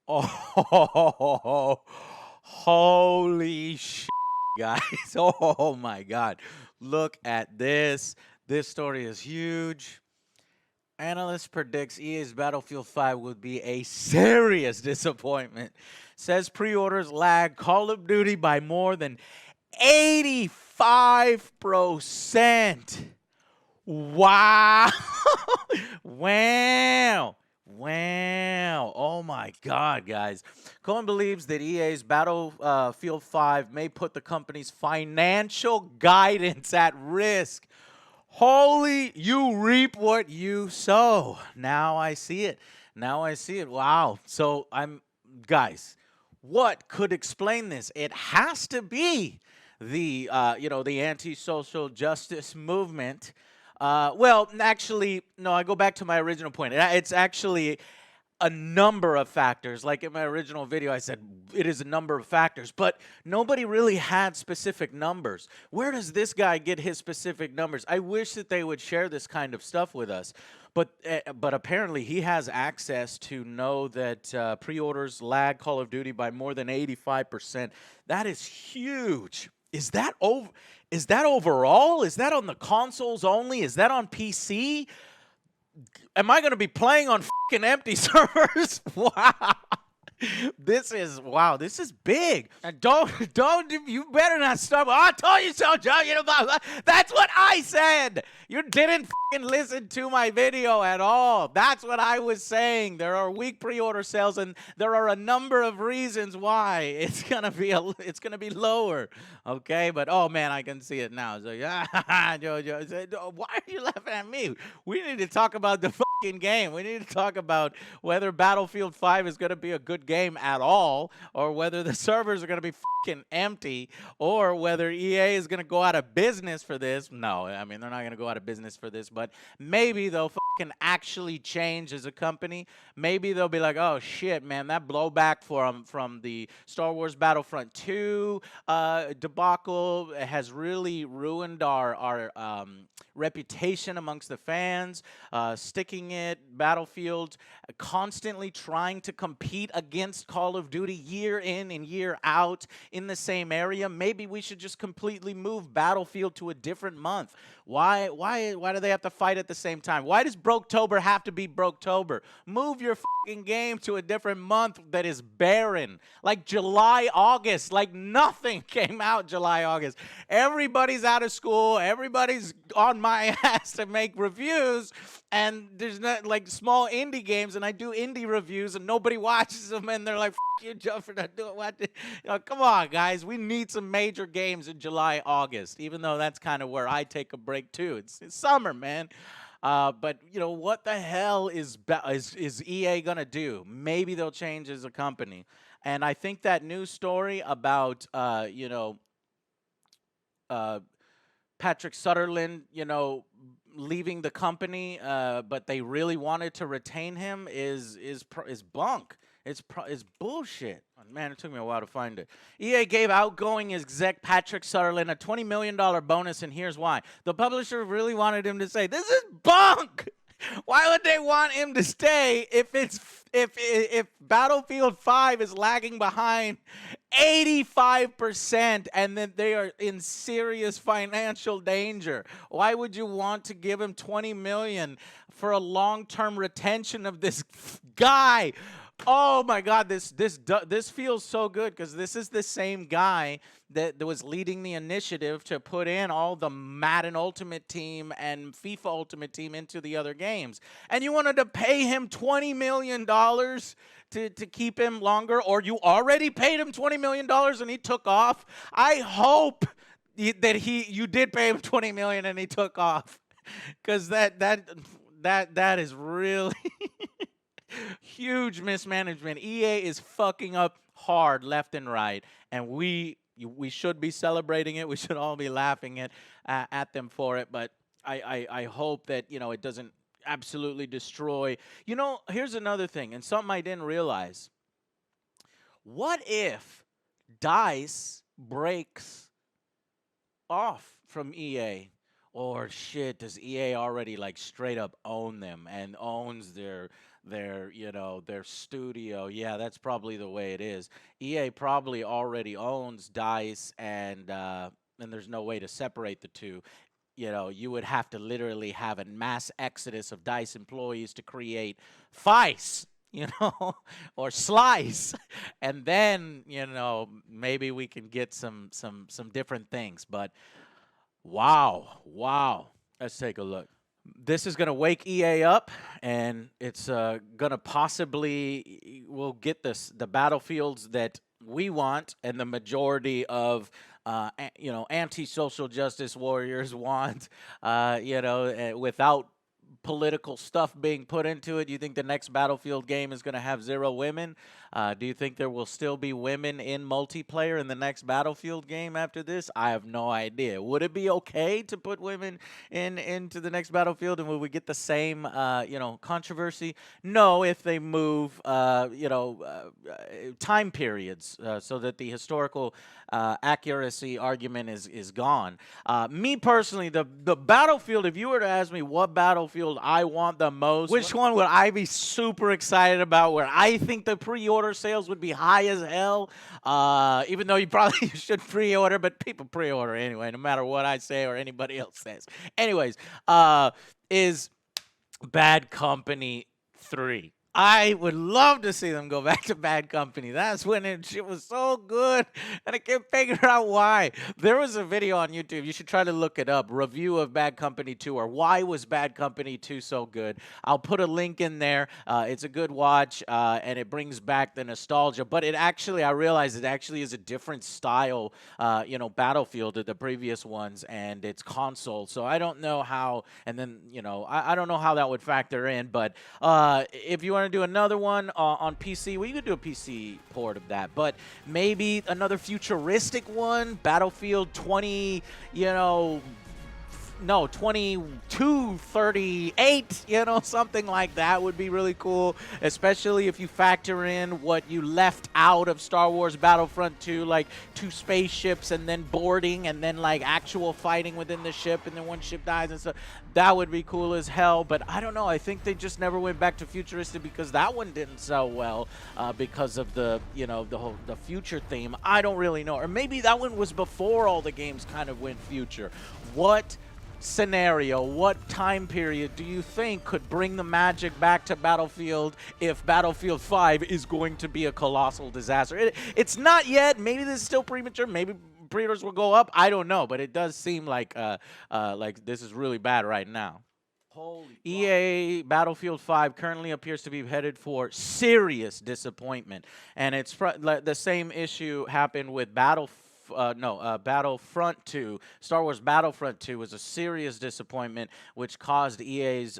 Oh, holy shit, guys. Oh my God. Look at this. This story is huge. Analyst predicts EA's Battlefield 5 would be a serious disappointment. Says pre orders lag Call of Duty by more than 85%. Wow. Wow. Wow. Oh my God, guys. Cohen believes that EA's Battlefield 5 may put the company's financial guidance at risk. Holy, you reap what you sow. Now I see it. Now I see it. Wow. So guys, what could explain this? It has to be the anti-social justice movement. Well, actually, no, I go back to my original point. It's actually a number of factors. Like in my original video, I said it is a number of factors, but nobody really had specific numbers. Where does this guy get his specific numbers? I wish that they would share this kind of stuff with us. But apparently he has access to know that pre-orders lag Call of Duty by more than 85%. That is huge. Is that over? Is that overall? Is that on the consoles only? Is that on PC? Am I going to be playing on fucking empty servers? Wow. This is big. And don't, you better not stop. Oh, I told you so, Joe. You know, that's what I said. You didn't fucking listen to my video at all. That's what I was saying. There are weak pre-order sales, and there are a number of reasons why it's gonna be lower. Okay, but oh man, I can see it now. So yeah, Jojo, why are you laughing at me? We need to talk about the fucking game. We need to talk about whether Battlefield 5 is gonna be a good game at all, or whether the servers are going to be fucking empty, or whether EA is going to go out of business for this. No, I mean, they're not going to go out of business for this, but maybe they'll fucking actually change as a company. Maybe they'll be like, oh shit, man, that blowback from the Star Wars Battlefront 2 debacle has really ruined our reputation amongst the fans. Sticking it, Battlefield, constantly trying to compete against Call of Duty year in and year out in the same area. Maybe we should just completely move Battlefield to a different month. Why do they have to fight at the same time? Why does Broketober have to be Broketober? Move your fucking game to a different month that is barren. Like July, August. Like nothing came out July, August. Everybody's out of school. Everybody's on my ass to make reviews. And there's not like small indie games, and I do indie reviews, and nobody watches them, and they're like, "Fuck you, Joe, for not doing what?" Come on, guys, we need some major games in July, August. Even though that's kind of where I take a break too. It's summer, man. But what the hell is EA gonna do? Maybe they'll change as a company, and I think that news story about uh, Patrick Sutherland, leaving the company, but they really wanted to retain him is bunk. It's bullshit. Oh, man, it took me a while to find it. EA gave outgoing exec Patrick Sutherland a $20 million bonus, and here's why. The publisher really wanted him to say, "This is bunk." Why would they want him to stay if Battlefield 5 is lagging behind 85% and then they are in serious financial danger? Why would you want to give him 20 million for a long-term retention of this guy? Oh my God, this feels so good because this is the same guy that was leading the initiative to put in all the Madden Ultimate Team and FIFA Ultimate Team into the other games. And you wanted to pay him $20 million to keep him longer, or you already paid him $20 million and he took off. I hope that you did pay him $20 million and he took off, because that is really huge mismanagement. EA is fucking up hard left and right, and we should be celebrating it. We should all be laughing at them for it. But I hope that it doesn't absolutely destroy. Here's another thing, and something I didn't realize. What if DICE breaks off from EA? Or shit, does EA already like straight up own them and owns their studio. Yeah, that's probably the way it is. EA probably already owns DICE, and there's no way to separate the two. You would have to literally have a mass exodus of DICE employees to create FICE, or Slice, and then maybe we can get some different things. But wow, wow, let's take a look. This is gonna wake EA up, and it's gonna possibly we'll get the battlefields that we want, and the majority of anti-social justice warriors want, without political stuff being put into it. Do you think the next Battlefield game is going to have 0 women? Do you think there will still be women in multiplayer in the next Battlefield game after this? I have no idea. Would it be okay to put women into the next Battlefield, and will we get the same controversy? No, if they move time periods so that the historical accuracy argument is gone. Me personally, the Battlefield, if you were to ask me what Battlefield I want the most, which one would I be super excited about, where I think the pre-order sales would be high as hell, even though you probably should pre-order, but people pre-order anyway, no matter what I say or anybody else says. Anyways, is Bad Company 3. I would love to see them go back to Bad Company. That's when shit was so good, and I can't figure out why. There was a video on YouTube. You should try to look it up. Review of Bad Company 2, or why was Bad Company 2 so good. I'll put a link in there. It's a good watch, and it brings back the nostalgia. But I realized it actually is a different style, Battlefield than the previous ones, and it's console. So I don't know how, and then, I don't know how that would factor in. But if you want to do another one on PC, well, you could do a PC port of that, but maybe another futuristic one, Battlefield 2238, something like that would be really cool, especially if you factor in what you left out of Star Wars Battlefront 2, like 2 spaceships and then boarding and then like actual fighting within the ship and then one ship dies and stuff. That would be cool as hell, but I don't know. I think they just never went back to futuristic because that one didn't sell well because of the future theme. I don't really know. Or maybe that one was before all the games kind of went future. What scenario, what time period do you think could bring the magic back to Battlefield if Battlefield 5 is going to be a colossal disaster? It's not yet. Maybe this is still premature. Maybe pre-orders will go up. I don't know, but it does seem like this is really bad right now. EA Battlefield 5 currently appears to be headed for serious disappointment, and it's the same issue happened with Battlefront 2. Star Wars Battlefront 2 was a serious disappointment, which caused EA's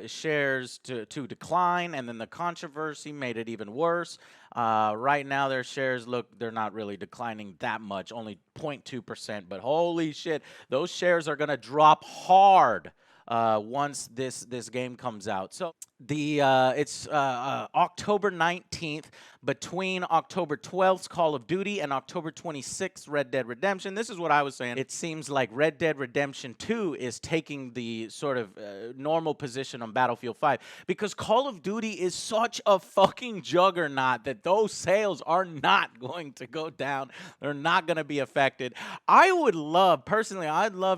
shares to decline, and then the controversy made it even worse. Right now, their shares they're not really declining that much, only 0.2%, but holy shit, those shares are going to drop hard once this game comes out. So it's October 19th. Between October 12th, Call of Duty, and October 26th, Red Dead Redemption. This is what I was saying. It seems like Red Dead Redemption 2 is taking the sort of normal position on Battlefield 5 because Call of Duty is such a fucking juggernaut that those sales are not going to go down. They're not going to be affected. I'd love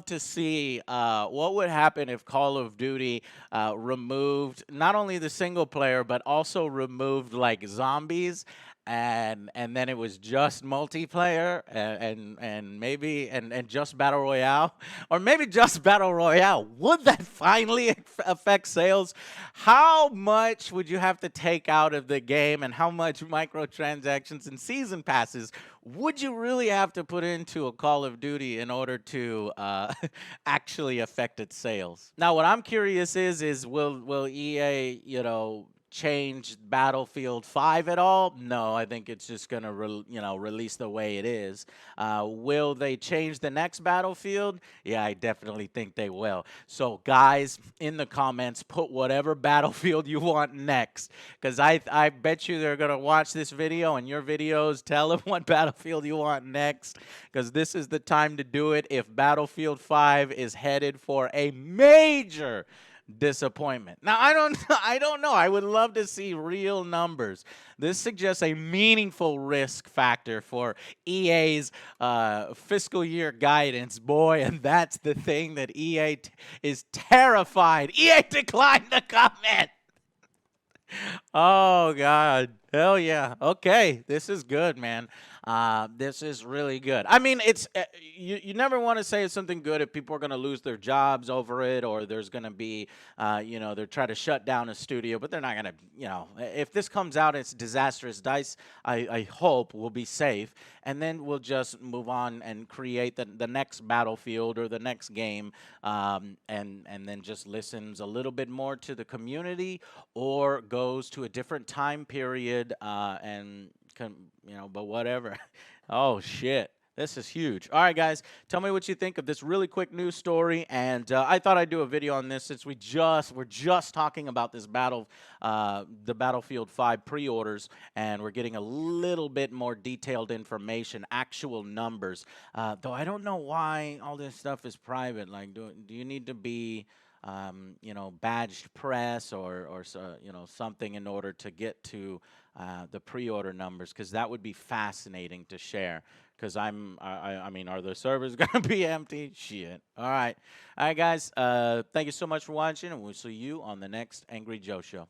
to see what would happen if Call of Duty removed not only the single player, but also removed like zombies, and then it was just multiplayer and maybe just battle royale, or maybe just battle royale. Would that finally affect sales? How much would you have to take out of the game, and how much microtransactions and season passes would you really have to put into a Call of Duty in order to actually affect its sales? Now, what I'm curious is will EA, change Battlefield 5 at all? No, I think it's just gonna release the way it is. Will they change the next Battlefield? Yeah, I definitely think they will. So guys, in the comments, put whatever Battlefield you want next, because I bet you they're gonna watch this video and your videos. Tell them what Battlefield you want next, because this is the time to do it if Battlefield 5 is headed for a major disappointment. Now I don't I don't know. I would love to see real numbers. This suggests a meaningful risk factor for EA's fiscal year guidance, boy, and that's the thing that is terrified. EA declined to comment. Oh God. Hell yeah. Okay. This is good, man. This is really good. I mean, it's you never want to say it's something good if people are going to lose their jobs over it, or there's going to be, they're trying to shut down a studio, but they're not going to, if this comes out, it's disastrous. Dice, I hope, will be safe, and then we'll just move on and create the next Battlefield or the next game, and then just listens a little bit more to the community, or goes to a different time period, but whatever. Oh shit. This is huge. All right, guys, tell me what you think of this really quick news story. And I thought I'd do a video on this since we're just talking about this the Battlefield 5 pre-orders, and we're getting a little bit more detailed information, actual numbers. Though I don't know why all this stuff is private. Like, do you need to be badged press or something in order to get to the pre-order numbers? Because that would be fascinating to share. Because I mean, are the servers gonna be empty? Shit. All right, guys. Thank you so much for watching, and we'll see you on the next Angry Joe Show.